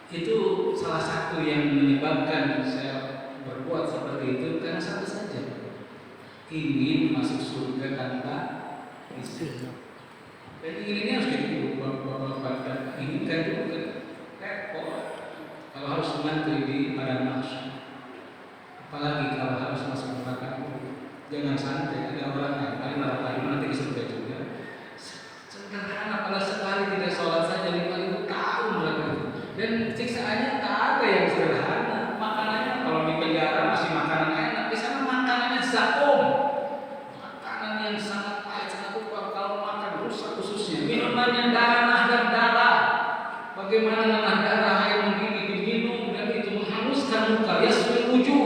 itu salah satu yang menyebabkan saya berbuat seperti itu karena satu saja, ingin masuk surga tanpa istri. Dan inginnya harus gitu, bapak inginkan itu bukan repot. Kalau harus mengantri di padang mahsyar, apalagi kalau harus masuk neraka, jangan santai. Ada orang yang paling neraka nanti di surga juga. Sederhana, kalau sekali tidak sholat saja 5.000 tahun neraka. Dan siksaannya tak ada yang sederhana. Makanannya kalau di penjara masih makanan enak, di sana makanannya zakum, makanan yang sangat pahit, sangat kupar. Kalau makan rusak ususnya. Minumannya nanah dan darah. Bagaimana nanah darah air mendidih diminum dan itu menghanguskan muka. Yasmil wujuh.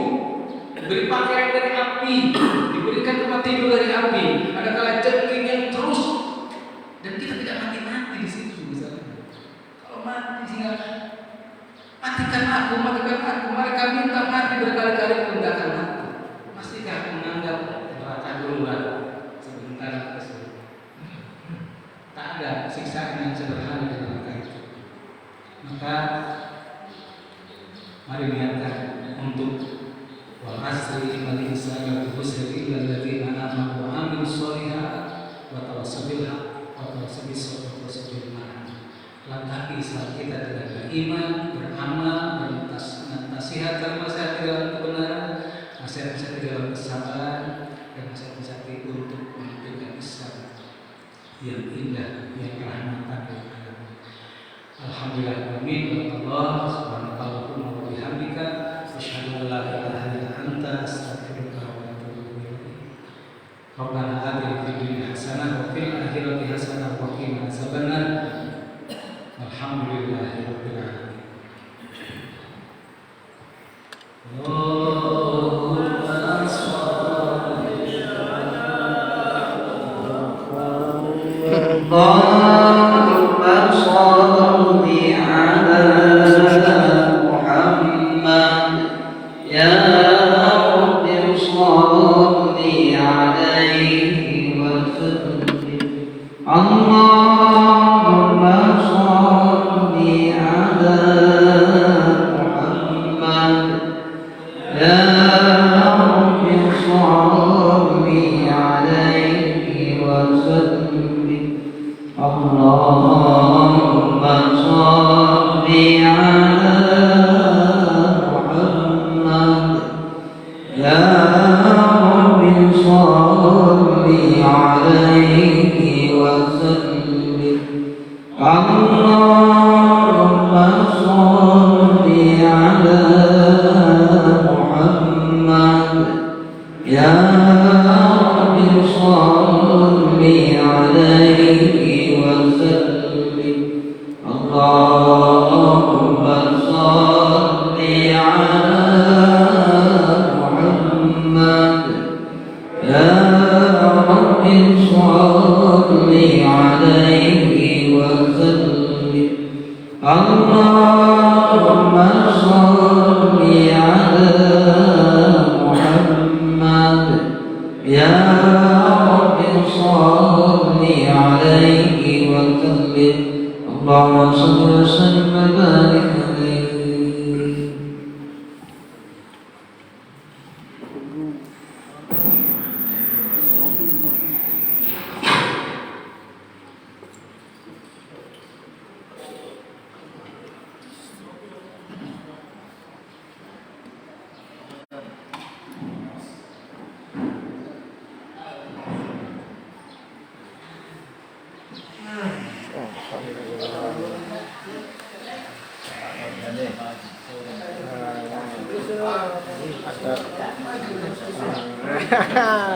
Diberi pakaian dari api, diberikan tempat tidur dari api. Ada kala jengking yang terus dan kita tidak mati-mati di situ misalnya. Kalau mati sehingga matikan aku, mereka minta mati berkali-kali merendahkan aku. Masihkah menganggap neraka dulu lah sebentar kesini? Tak ada siksaan yang sederhana di neraka itu. Maka mari niatkan untuk wal asri innal insana lafi khusr illa alladziina aamanu wa 'amilus shalihaati wa tawassaw bil haqqi wa tawassaw bis sabri wa tawassaw bil marham. Langkahi saat kita tidak beriman, beramal, bernasihat dalam nasihat dalam kebenaran, nasihat dalam kesabaran, dan nasihat untuk menunjukkan Islam yang indah, yang rahmatan lil alamin. Alhamdulillah, amin. Allah subhanahu wa bihamdika, asyhadu an la ilaha illa anta, astaghfiruka wa atubu ilaik. Rabbana atina fid dunya hasanah wa fil akhirati hasanah wa qina adzabannar. Alhamdulillahirabbil alamin. Allahumma shalli ala Muhammad ya Rabbi shalli alaihi wa sallim. Allahumma shalli ala Muhammad ya Rabbi shalli alaihi wa sallim. Allahumma shalli ala Muhammad ya Rabbi shalli alaihi wa sallim. Allahumma shalli ala Muhammad ya Rabbi shalli alaihi wa sallim. Allahumma shalli ala Muhammad ya Rabbi shalli alaihi wa sallim. Allahumma صل على محمد يا رب صل عليه وسلم اللهم صل وسلم وبارك عليه.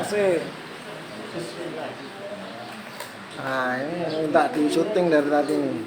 Sip. Nah, ini minta di syuting dari tadi nih.